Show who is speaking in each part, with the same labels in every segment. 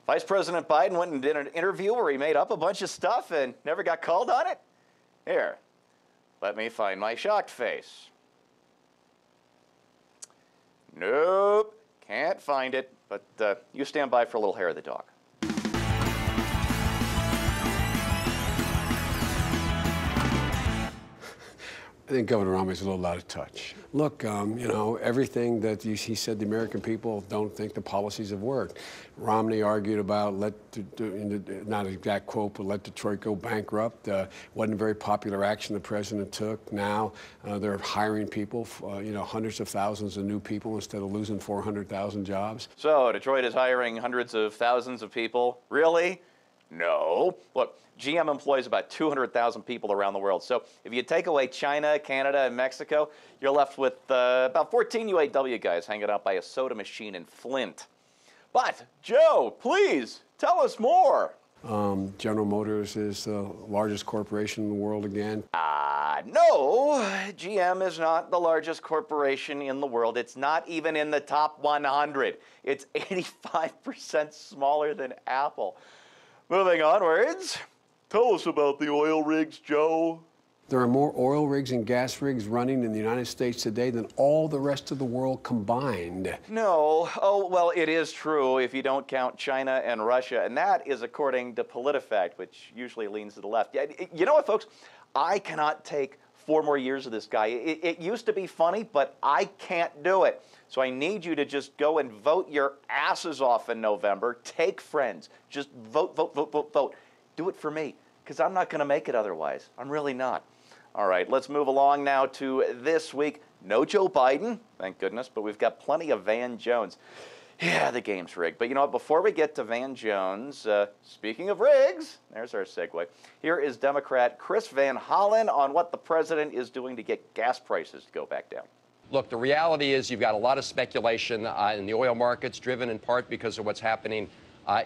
Speaker 1: Vice President Biden went and did an interview where he made up a bunch of stuff and never got called on it? Here, let me find my shocked face. Nope, can't find it, but you stand by for a little hair of the dog.
Speaker 2: I think Governor Romney's a little out of touch. Look, everything that he said the American people don't think the policies have worked. Romney argued about not an exact quote, but let Detroit go bankrupt. Wasn't a very popular action the president took. Now they're hiring people, hundreds of thousands of new people instead of losing 400,000 jobs.
Speaker 1: So Detroit is hiring hundreds of thousands of people? Really? No. Look, GM employs about 200,000 people around the world. So if you take away China, Canada, and Mexico, you're left with about 14 UAW guys hanging out by a soda machine in Flint. But, Joe, please, tell us more.
Speaker 2: General Motors is the largest corporation in the world again.
Speaker 1: No, GM is not the largest corporation in the world. It's not even in the top 100. It's 85% smaller than Apple. Moving onwards, tell us about the oil rigs, Joe.
Speaker 2: There are more oil rigs and gas rigs running in the United States today than all the rest of the world combined.
Speaker 1: No. Oh, well, it is true if you don't count China and Russia, and that is according to PolitiFact, which usually leans to the left. You know what, folks? I cannot take 4 more years of this guy. It used to be funny, but I can't do it. So I need you to just go and vote your asses off in November. Take friends. Just vote, vote, vote, vote, vote. Do it for me, because I'm not going to make it otherwise. I'm really not. All right, let's move along now to this week. No Joe Biden, thank goodness, but we've got plenty of Van Jones. Yeah, the game's rigged. But you know what, before we get to Van Jones, speaking of rigs, there's our segue. Here is Democrat Chris Van Hollen on what the president is doing to get gas prices to go back down.
Speaker 3: Look, the reality is you've got a lot of speculation in the oil markets, driven in part because of what's happening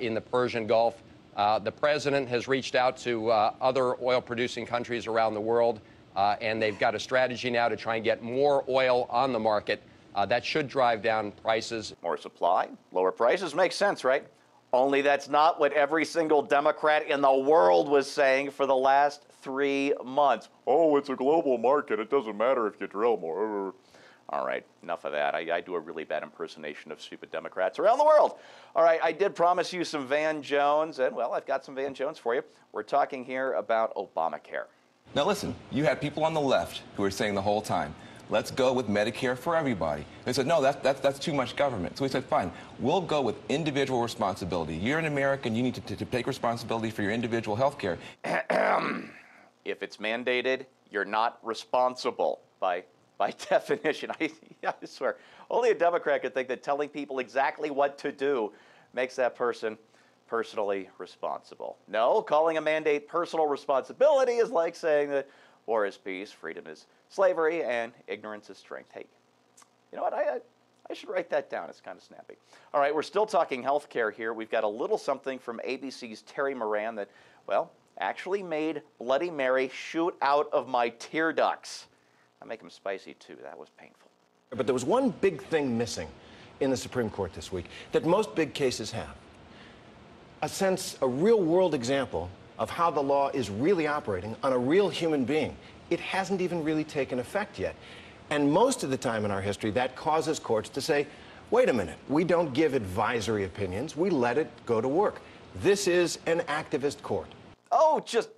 Speaker 3: in the Persian Gulf. The president has reached out to other oil-producing countries around the world, and they've got a strategy now to try and get more oil on the market. That should drive down prices.
Speaker 1: More supply, lower prices, makes sense, right? Only that's not what every single Democrat in the world was saying for the last 3 months. Oh, it's a global market. It doesn't matter if you drill more. All right, enough of that. I do a really bad impersonation of stupid Democrats around the world. All right, I did promise you some Van Jones, and, well, I've got some Van Jones for you. We're talking here about Obamacare.
Speaker 4: Now, listen, you had people on the left who were saying the whole time, let's go with Medicare for everybody. They said, no, that's too much government. So we said, fine, we'll go with individual responsibility. You're an American, you need to take responsibility for your individual health care.
Speaker 1: If it's mandated, you're not responsible by definition. I swear, only a Democrat could think that telling people exactly what to do makes that person personally responsible. No, calling a mandate personal responsibility is like saying that war is peace, freedom is slavery, and ignorance is strength. Hey, you know what? I should write that down. It's kind of snappy. All right, we're still talking health care here. We've got a little something from ABC's Terry Moran that, well, actually made Bloody Mary shoot out of my tear ducts. I make them spicy, too. That was painful.
Speaker 5: But there was one big thing missing in the Supreme Court this week that most big cases have. A real-world example of how the law is really operating on a real human being. It hasn't even really taken effect yet. And most of the time in our history, that causes courts to say, wait a minute, we don't give advisory opinions. We let it go to work. This is an activist court.
Speaker 1: Oh, just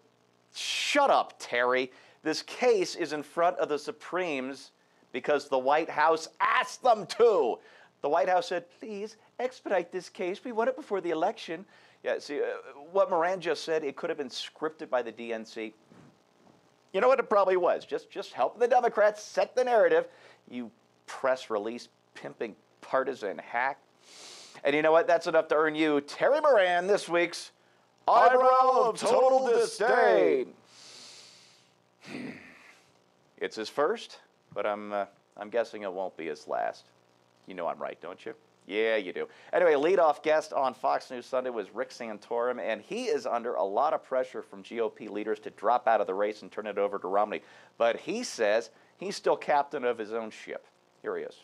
Speaker 1: shut up, Terry. This case is in front of the Supremes because the White House asked them to. The White House said, please expedite this case. We want it before the election. Yeah, see, what Moran just said, it could have been scripted by the DNC. You know what it probably was? Just helping the Democrats set the narrative. You press release pimping partisan hack. And you know what? That's enough to earn you, Terry Moran, this week's Eyebrow of Total Disdain. It's his first, but I'm guessing it won't be his last. You know I'm right, don't you? Yeah, you do. Anyway, leadoff guest on Fox News Sunday was Rick Santorum, and he is under a lot of pressure from GOP leaders to drop out of the race and turn it over to Romney. But he says he's still captain of his own ship. Here he is.